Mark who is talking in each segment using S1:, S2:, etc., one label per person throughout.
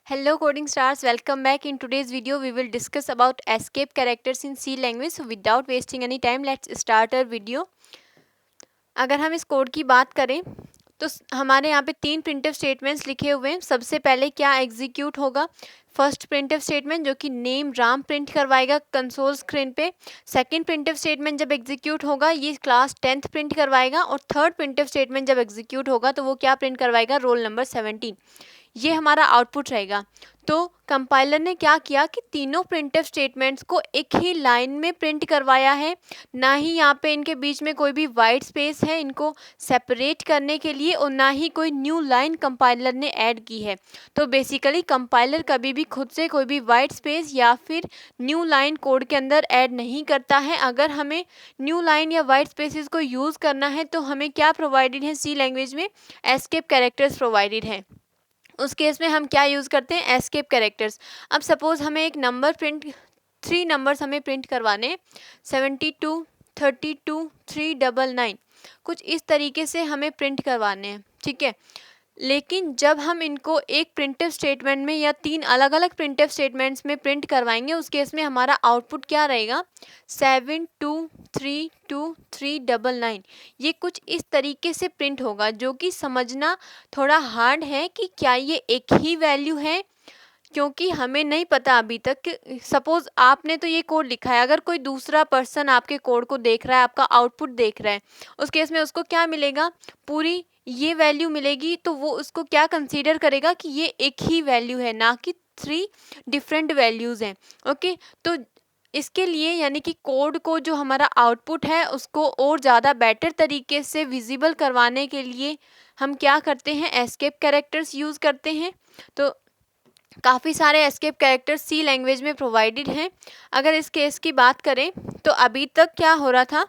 S1: Hello coding stars, welcome back. In today's video we will discuss about escape characters in C language. So without wasting any time, let's start our video. अगर हम इस code की बात करें तो हमारे यहाँ पे 3 प्रिंटफ स्टेटमेंट्स लिखे हुए हैं. सबसे पहले क्या एग्जीक्यूट होगा? फर्स्ट प्रिंटफ स्टेटमेंट जो कि नेम राम प्रिंट करवाएगा कंसोल स्क्रीन पे. सेकंड प्रिंटफ स्टेटमेंट जब एग्जीक्यूट होगा ये क्लास 10th प्रिंट करवाएगा. और थर्ड प्रिंटफ स्टेटमेंट जब एग्जीक्यूट होगा तो वो क्या प्रिंट करवाएगा? Roll number 17. ये हमारा आउटपुट रहेगा. तो कंपाइलर ने क्या किया कि तीनों प्रिंटफ स्टेटमेंट्स को एक ही लाइन में प्रिंट करवाया है. ना ही यहाँ पे इनके बीच में कोई भी वाइट स्पेस है इनको सेपरेट करने के लिए, और ना ही कोई न्यू लाइन कंपाइलर ने ऐड की है. तो बेसिकली कंपाइलर कभी भी खुद से कोई भी वाइट स्पेस या फिर न्यू लाइन कोड के अंदर ऐड नहीं करता है. अगर हमें न्यू लाइन या वाइट स्पेसिस को यूज़ करना है तो हमें क्या प्रोवाइडेड है? सी लैंग्वेज में एस्केप कैरेक्टर्स प्रोवाइडेड है. उस केस में हम क्या यूज़ करते हैं? Escape characters. अब सपोज़ हमें एक नंबर प्रिंट 3 नंबर्स हमें प्रिंट करवाने 72 32 399 कुछ इस तरीके से हमें प्रिंट करवाने हैं. ठीक है, लेकिन जब हम इनको एक प्रिंटफ स्टेटमेंट में या 3 अलग अलग प्रिंटफ स्टेटमेंट्स में प्रिंट करवाएंगे उस केस में हमारा आउटपुट क्या रहेगा? 7232 399. ये कुछ इस तरीके से प्रिंट होगा, जो कि समझना थोड़ा हार्ड है कि क्या ये एक ही वैल्यू है, क्योंकि हमें नहीं पता अभी तक कि सपोज़ आपने तो ये कोड लिखा है, अगर कोई दूसरा पर्सन आपके कोड को देख रहा है, आपका आउटपुट देख रहा है, उस केस में उसको क्या मिलेगा? पूरी ये वैल्यू मिलेगी. तो वो उसको क्या कंसीडर करेगा कि ये एक ही वैल्यू है, ना कि 3 डिफरेंट वैल्यूज़ हैं. ओके, तो इसके लिए यानी कि कोड को जो हमारा आउटपुट है उसको और ज़्यादा बेटर तरीके से विजिबल करवाने के लिए हम क्या करते हैं? एस्केप कैरेक्टर्स यूज़ करते हैं. तो काफ़ी सारे एस्केप कैरेक्टर्स सी लैंग्वेज में प्रोवाइडेड हैं. अगर इस केस की बात करें तो अभी तक क्या हो रहा था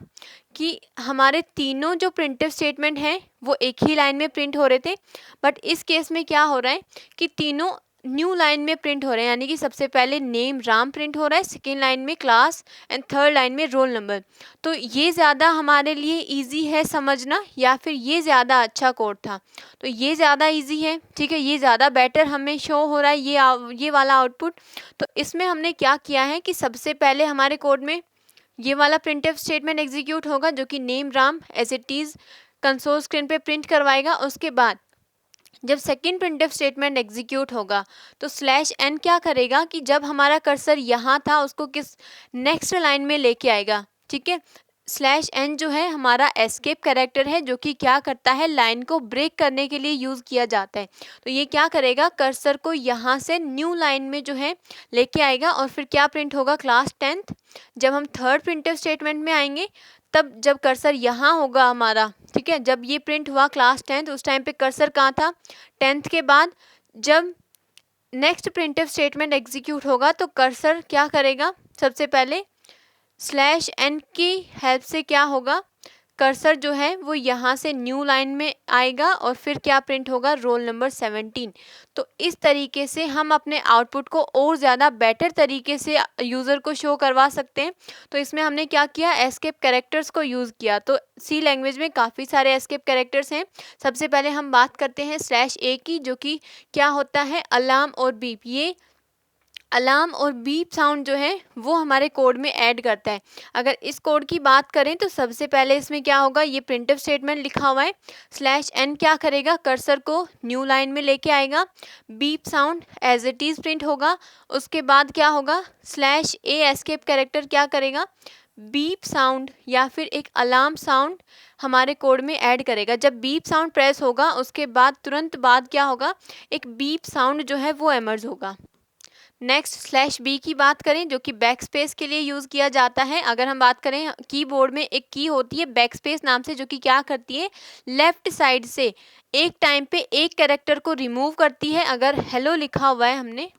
S1: कि हमारे तीनों जो प्रिंटफ स्टेटमेंट हैं वो एक ही लाइन में प्रिंट हो रहे थे. बट इस केस में क्या हो रहा है कि तीनों न्यू लाइन में प्रिंट हो रहे हैं. यानी कि सबसे पहले नेम राम प्रिंट हो रहा है, सेकेंड लाइन में क्लास, एंड थर्ड लाइन में रोल नंबर. तो ये ज़्यादा हमारे लिए इजी है समझना, या फिर ये ज़्यादा अच्छा कोड था? तो ये ज़्यादा इजी है. ठीक है, ये ज़्यादा बेटर हमें शो हो रहा है ये वाला आउटपुट. तो इसमें हमने क्या किया है कि सबसे पहले हमारे कोड में ये वाला प्रिंटफ स्टेटमेंट एग्जीक्यूट होगा जो कि name Ram as it is console screen पे प्रिंट करवाएगा. उसके बाद जब सेकेंड प्रिंटफ स्टेटमेंट एग्जीक्यूट होगा तो /n क्या करेगा कि जब हमारा कर्सर यहाँ था उसको किस नेक्स्ट लाइन में लेके आएगा. ठीक है, /n जो है हमारा एस्केप कैरेक्टर है, जो कि क्या करता है? लाइन को ब्रेक करने के लिए यूज़ किया जाता है. तो ये क्या करेगा? कर्सर को यहाँ से न्यू लाइन में जो है लेके आएगा. और फिर क्या प्रिंट होगा? Class 10th. जब हम थर्ड प्रिंटफ स्टेटमेंट में आएंगे तब जब कर्सर यहाँ होगा हमारा, ठीक है, जब ये प्रिंट हुआ क्लास 10th, उस टाइम पे कर्सर कहाँ था? 10th के बाद जब नेक्स्ट प्रिंटफ स्टेटमेंट एग्जीक्यूट होगा तो कर्सर क्या करेगा? सबसे पहले /n की हेल्प से क्या होगा? कर्सर जो है वो यहाँ से न्यू लाइन में आएगा और फिर क्या प्रिंट होगा? Roll number 17. तो इस तरीके से हम अपने आउटपुट को और ज़्यादा बेटर तरीके से यूज़र को शो करवा सकते हैं. तो इसमें हमने क्या किया? एस्केप कैरेक्टर्स को यूज़ किया. तो सी लैंग्वेज में काफ़ी सारे एस्केप कैरेक्टर्स हैं. सबसे पहले हम बात करते हैं /a की, जो कि क्या होता है? अलार्म और बीप. ये अलार्म और बीप साउंड जो है वो हमारे कोड में ऐड करता है. अगर इस कोड की बात करें तो सबसे पहले इसमें क्या होगा? ये प्रिंटफ स्टेटमेंट लिखा हुआ है. /n क्या करेगा? कर्सर को न्यू लाइन में लेके आएगा. Beep sound as it is print होगा. उसके बाद क्या होगा? /a एस्केप कैरेक्टर क्या करेगा? बीप साउंड या फिर एक अलार्म साउंड हमारे कोड में ऐड करेगा. जब बीप साउंड प्रेस होगा उसके बाद तुरंत बाद क्या होगा? एक बीप साउंड जो है वो एमर्ज होगा. नेक्स्ट /b की बात करें जो कि बैक स्पेस के लिए यूज़ किया जाता है. अगर हम बात करें कीबोर्ड में एक की होती है बैक स्पेस नाम से, जो कि क्या करती है? लेफ्ट साइड से एक टाइम पे एक कैरेक्टर को रिमूव करती है. अगर हेलो लिखा हुआ है हमने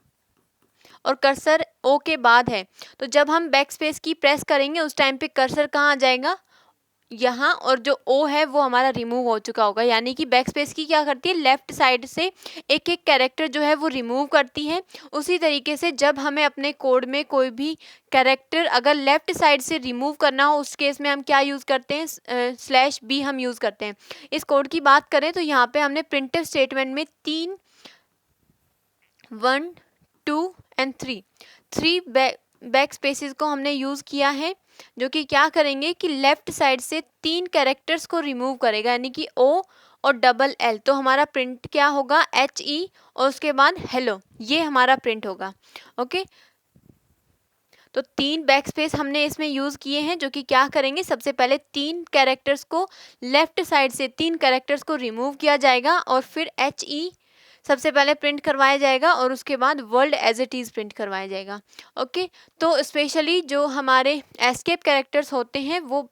S1: और कर्सर ओ के बाद है, तो जब हम बैक स्पेस की प्रेस करेंगे उस टाइम पे कर्सर कहाँ आ जाएगा? यहाँ. और जो ओ है वो हमारा रिमूव हो चुका होगा. यानी कि बैक स्पेस की क्या करती है? लेफ्ट साइड से एक एक कैरेक्टर जो है वो रिमूव करती है. उसी तरीके से जब हमें अपने कोड में कोई भी कैरेक्टर अगर लेफ्ट साइड से रिमूव करना हो उस केस में हम क्या यूज़ करते हैं? /b हम यूज़ करते हैं. इस कोड की बात करें तो यहाँ पे हमने प्रिंटफ स्टेटमेंट में 3 1 2 एंड 3 बैक स्पेसेस को हमने यूज़ किया है, जो कि क्या करेंगे कि लेफ्ट साइड से 3 कैरेक्टर्स को रिमूव करेगा, यानी कि ओ और डबल एल। तो हमारा प्रिंट क्या होगा, HE और उसके बाद हेलो, ये हमारा प्रिंट होगा। ओके, तो 3 बैक स्पेस हमने इसमें यूज़ किए हैं, जो कि क्या करेंगे, सबसे पहले 3 कैरेक्टर्स को लेफ्ट साइड से 3 कैरेक्टर्स को रिमूव किया जाएगा और फिर HE सबसे पहले प्रिंट करवाया जाएगा और उसके बाद world as it is print करवाया जाएगा। ओके, तो स्पेशली जो हमारे एस्केप कैरेक्टर्स होते हैं वो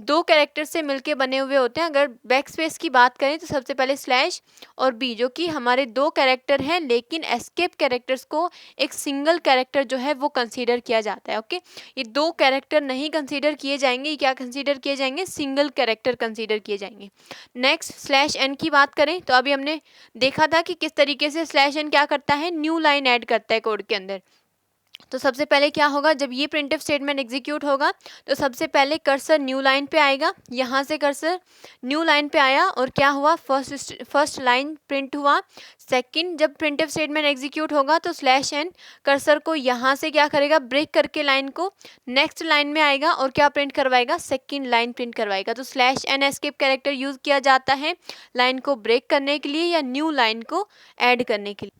S1: 2 कैरेक्टर से मिलके बने हुए होते हैं। अगर बैक स्पेस की बात करें तो सबसे पहले स्लैश और बी, जो कि हमारे 2 कैरेक्टर हैं, लेकिन एस्केप कैरेक्टर्स को एक सिंगल कैरेक्टर जो है वो कंसीडर किया जाता है। ओके, ये 2 कैरेक्टर नहीं कंसीडर किए जाएंगे, ये क्या कंसीडर किए जाएंगे, सिंगल कैरेक्टर कंसीडर किए जाएंगे। नेक्स्ट स्लैश एन की बात करें तो अभी हमने देखा था कि किस तरीके से स्लैश एन क्या करता है, न्यू लाइन ऐड करता है कोड के अंदर। तो सबसे पहले क्या होगा, जब ये प्रिंटफ स्टेटमेंट एग्जीक्यूट होगा तो सबसे पहले कर्सर न्यू लाइन पे आएगा, यहाँ से कर्सर न्यू लाइन पे आया और क्या हुआ, फर्स्ट लाइन प्रिंट हुआ। सेकंड, जब प्रिंटफ स्टेटमेंट एग्जीक्यूट होगा तो स्लैश एन कर्सर को यहाँ से क्या करेगा, ब्रेक करके लाइन को नेक्स्ट लाइन में आएगा और क्या प्रिंट करवाएगा, सेकंड लाइन प्रिंट करवाएगा। तो slash an escape character use किया जाता है लाइन को ब्रेक करने के लिए या न्यू लाइन को ऐड करने के लिए।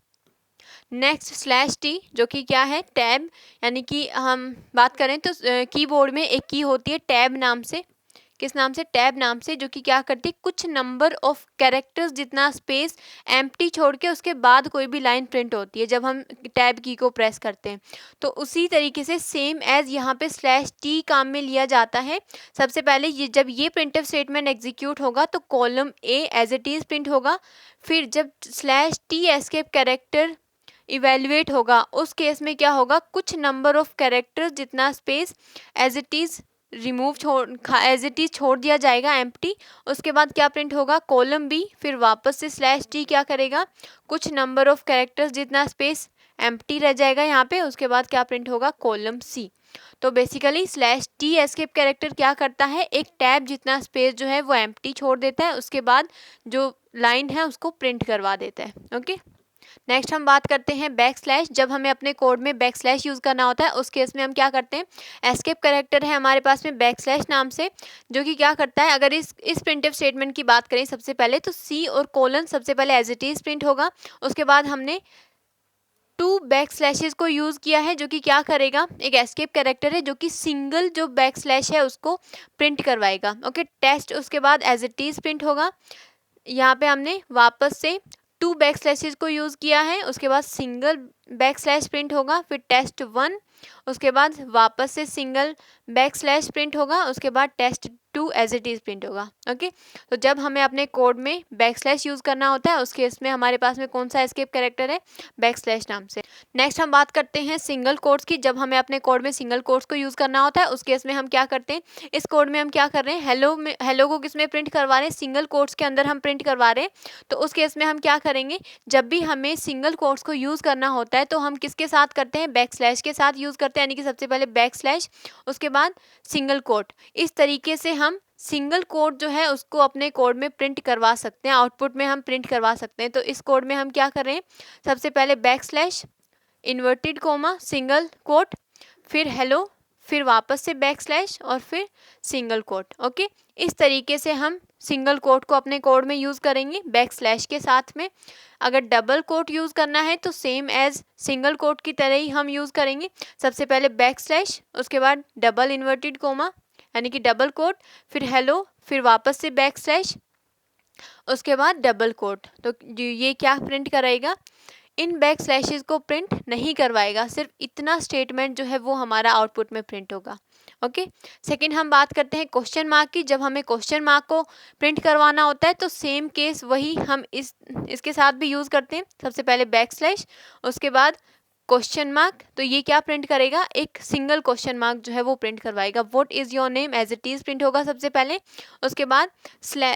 S1: नेक्स्ट स्लैश टी, जो कि क्या है, टैब, यानी कि हम बात करें तो कीबोर्ड में एक की होती है टैब नाम से, किस नाम से, टैब नाम से, जो कि क्या करती है, कुछ नंबर ऑफ कैरेक्टर्स जितना स्पेस एम्प्टी छोड़ के उसके बाद कोई भी लाइन प्रिंट होती है जब हम टैब की को प्रेस करते हैं। तो उसी तरीके से सेम एज यहाँ पे स्लैश टी काम में लिया जाता है। सबसे पहले ये जब ये प्रिंटफ स्टेटमेंट एग्जीक्यूट होगा तो column A as it is print होगा, फिर जब slash T escape character evaluate होगा उस केस में क्या होगा, कुछ नंबर ऑफ कैरेक्टर्स जितना space as it is as it is छोड़ दिया जाएगा एम्प्टी। उसके बाद क्या प्रिंट होगा, कॉलम बी, फिर वापस से स्लैश टी क्या करेगा, कुछ नंबर ऑफ कैरेक्टर्स जितना स्पेस एम्प्टी रह जाएगा यहाँ पे, उसके बाद क्या प्रिंट होगा, कॉलम सी। तो basically slash T escape character क्या करता है, एक टैब जितना स्पेस जो है वो एम्प्टी छोड़ देता है, उसके बाद जो लाइन है उसको प्रिंट करवा देता है। ओके, नेक्स्ट हम बात करते हैं बैक स्लैश। जब हमें अपने कोड में बैक स्लैश यूज़ करना होता है उस केस में हम क्या करते हैं, एस्केप कैरेक्टर है हमारे पास में बैक स्लैश नाम से, जो कि क्या करता है, अगर इस प्रिंटफ स्टेटमेंट की बात करें सबसे पहले तो सी और कोलन सबसे पहले एज इट इज प्रिंट होगा, उसके बाद हमने 2 बैक स्लैशेस को यूज़ किया है, जो कि क्या करेगा, एक एस्केप कैरेक्टर है जो कि सिंगल जो बैक स्लैश है उसको प्रिंट करवाएगा। ओके, टेस्ट उसके बाद एज इट इज प्रिंट होगा। यहाँ पे हमने वापस से 2 बैक स्लैशेस को यूज़ किया है, उसके बाद सिंगल बैक स्लैश प्रिंट होगा, फिर टेस्ट 1, उसके बाद वापस से सिंगल बैक स्लैश प्रिंट होगा, उसके बाद test 2 as it is print होगा। ओके, तो जब हमें अपने कोड में बैक स्लैश यूज़ करना होता है उस केस में हमारे पास में कौन सा एस्केप कैरेक्टर है, बैक स्लैश नाम से। नेक्स्ट हम बात करते हैं सिंगल कोट्स की। जब हमें अपने कोड में सिंगल कोट्स को यूज़ करना होता है उस केस में हम क्या करते हैं, इस कोड में हम क्या कर रहे हैं, हेलो को किस में प्रिंट करवा रहे हैं, सिंगल कोट्स के अंदर हम प्रिंट करवा रहे हैं। तो उस केस में हम क्या करेंगे, जब भी हमें सिंगल कोट्स को यूज़ करना होता है तो हम किसके साथ करते हैं, बैक स्लैश के साथ यूज़ करते हैं, यानी कि सबसे पहले बैक स्लैश उसके बाद सिंगल कोट। इस तरीके से हम सिंगल कोड जो है उसको अपने कोड में प्रिंट करवा सकते हैं, आउटपुट में हम प्रिंट करवा सकते हैं। तो इस कोड में हम क्या कर रहे हैं, सबसे पहले back slash inverted coma single quote, फिर हेलो, फिर वापस से बैक स्लैश और फिर सिंगल कोट। ओके, इस तरीके से हम सिंगल कोट को अपने कोड में यूज़ करेंगे बैक स्लैश के साथ में। अगर डबल कोट यूज़ करना है तो सेम एज सिंगल कोट की तरह ही हम यूज़ करेंगे, सबसे पहले बैक स्लैश उसके बाद डबल इन्वर्टेड कोमा यानी कि डबल कोट, फिर हेलो, फिर वापस से बैक स्लैश उसके बाद डबल कोट। तो ये क्या प्रिंट कराएगा, इन बैक स्लैशेस को प्रिंट नहीं करवाएगा, सिर्फ इतना स्टेटमेंट जो है वो हमारा आउटपुट में प्रिंट होगा। ओके, सेकंड हम बात करते हैं क्वेश्चन मार्क की। जब हमें क्वेश्चन मार्क को प्रिंट करवाना होता है तो सेम केस वही हम इसके साथ भी यूज़ करते हैं, सबसे पहले बैक स्लैश उसके बाद क्वेश्चन मार्क। तो ये क्या प्रिंट करेगा, एक सिंगल क्वेश्चन मार्क जो है वो प्रिंट करवाएगा, what is your name as it is print होगा सबसे पहले, उसके बाद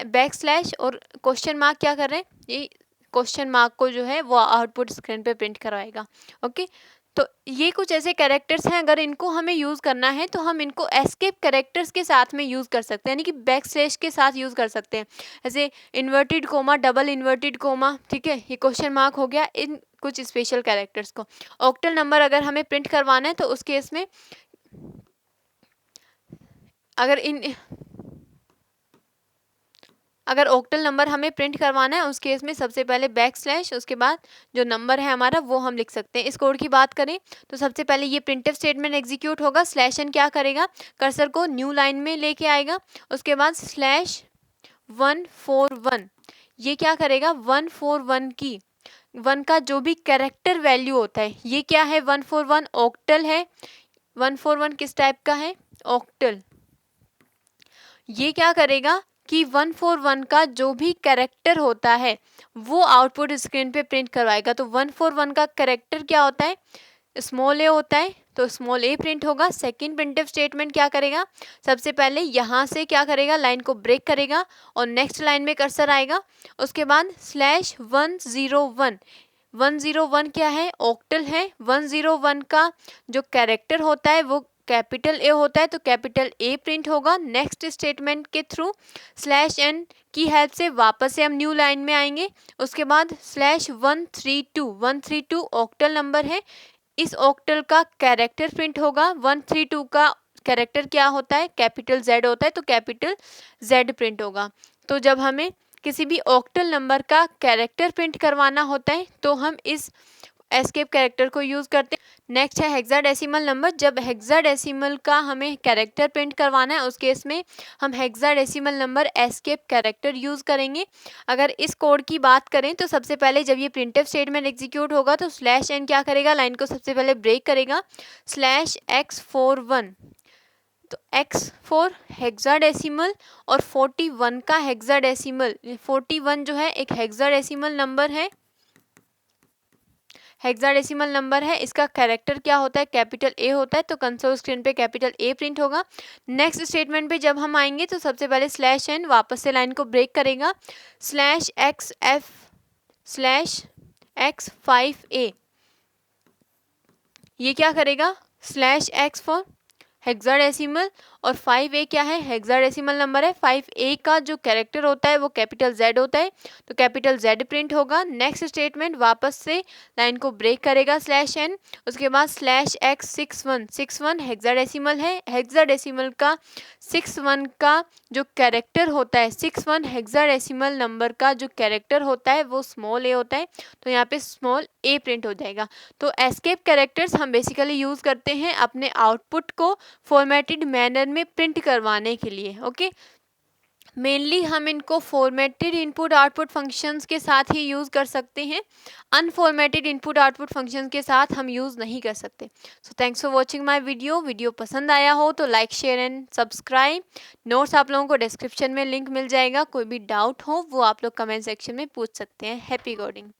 S1: बैक स्लैश और क्वेश्चन मार्क क्या कर रहे हैं, ये क्वेश्चन मार्क को जो है वो आउटपुट स्क्रीन पे प्रिंट करवाएगा। ओके, तो ये कुछ ऐसे कैरेक्टर्स हैं, अगर इनको हमें यूज़ करना है तो हम इनको एस्केप कैरेक्टर्स के साथ में यूज़ कर सकते हैं, यानी कि बैक स्लैश के साथ यूज़ कर सकते हैं, ऐसे inverted coma, double inverted coma, ठीक है, ये क्वेश्चन मार्क हो गया। इन कुछ स्पेशल कैरेक्टर्स को। ऑक्टल नंबर अगर हमें प्रिंट करवाना है तो उस केस में अगर ऑक्टल नंबर हमें प्रिंट करवाना है उस केस में सबसे पहले बैकस्लैश, उसके बाद जो नंबर है हमारा वो हम लिख सकते हैं। इस कोड की बात करें तो सबसे पहले ये प्रिंटफ स्टेटमेंट एग्जीक्यूट होगा। स्लैश एन क्या करेगा, कर्सर को न्यू लाइन में लेके आएगा। उसके बाद स्लैश 141 ये क्या करेगा, 141 की 1 का जो भी कैरेक्टर वैल्यू होता है, ये क्या है 141 ऑक्टल है। 141 किस टाइप का है, ऑक्टल। ये क्या करेगा कि 141 का जो भी कैरेक्टर होता है वो आउटपुट स्क्रीन पे प्रिंट करवाएगा। तो 141 का कैरेक्टर क्या होता है, स्मॉल ए होता है, तो स्मॉल ए प्रिंट होगा। सेकंड प्रिंटफ स्टेटमेंट क्या करेगा, सबसे पहले यहाँ से क्या करेगा, लाइन को ब्रेक करेगा और नेक्स्ट लाइन में कर्सर आएगा। उसके बाद स्लैश 101 101 क्या है, ऑक्टल है। 101 का जो कैरेक्टर होता है वो कैपिटल ए होता है, तो कैपिटल ए प्रिंट होगा। नेक्स्ट स्टेटमेंट के थ्रू स्लैश एन की हेल्प से वापस से हम न्यू लाइन में आएंगे। उसके बाद स्लैश 132 ऑक्टल नंबर है, इस ऑक्टल का कैरेक्टर प्रिंट होगा। 132 का कैरेक्टर क्या होता है, कैपिटल जेड होता है, तो कैपिटल जेड प्रिंट होगा। तो जब हमें किसी भी ऑक्टल नंबर का कैरेक्टर प्रिंट करवाना होता है तो हम इस एस्केप कैरेक्टर को यूज़ करते हैं। नेक्स्ट है हेक्साडेसिमल नंबर। जब हेक्साडेसिमल का हमें कैरेक्टर प्रिंट करवाना है उस केस में हम hexadecimal number escape character use करेंगे। अगर इस कोड की बात करें तो सबसे पहले जब ये प्रिंटफ स्टेटमेंट एग्जीक्यूट होगा तो स्लैश एन क्या करेगा, लाइन को सबसे पहले ब्रेक करेगा। स्लैश x41 तो x फॉर हेक्साडेसिमल और 41 का हेक्साडेसिमल। 41 जो है एक हेक्साडेसिमल नंबर है, हेक्साडेसिमल नंबर है। इसका कैरेक्टर क्या होता है, कैपिटल ए होता है, तो कंसोल स्क्रीन पे कैपिटल ए प्रिंट होगा। नेक्स्ट स्टेटमेंट पे जब हम आएंगे तो सबसे पहले स्लैश एन वापस से लाइन को ब्रेक करेगा। Slash x F slash x5a ये क्या करेगा, स्लैश एक्स फॉर हेक्साडेसिमल और 5a क्या है, हेक्साडेसिमल नंबर है। 5a का जो कैरेक्टर होता है वो कैपिटल जेड होता है, तो कैपिटल जेड प्रिंट होगा। नेक्स्ट स्टेटमेंट वापस से लाइन को ब्रेक करेगा स्लैश एन, उसके बाद स्लैश x61 हेक्साडेसिमल है। हेक्साडेसिमल का 61 का जो कैरेक्टर होता है, 61 हेक्साडेसिमल नंबर का जो कैरेक्टर होता है वो स्मॉल ए होता है, तो यहाँ पे स्मॉल ए प्रिंट हो जाएगा। तो एस्केप कैरेक्टर्स हम बेसिकली यूज़ करते हैं अपने आउटपुट को फॉर्मेटेड मैनर में प्रिंट करवाने के लिए। ओके, मेनली हम इनको फॉर्मेटेड इनपुट आउटपुट फंक्शंस के साथ ही यूज़ कर सकते हैं, अनफॉर्मेटेड इनपुट आउटपुट फंक्शंस के साथ हम यूज़ नहीं कर सकते। So thanks for watching my video पसंद आया हो तो like share and subscribe. Notes आप लोगों को डिस्क्रिप्शन में लिंक मिल जाएगा, कोई भी डाउट हो वो आप लोग कमेंट सेक्शन में पूछ सकते हैं। Happy coding.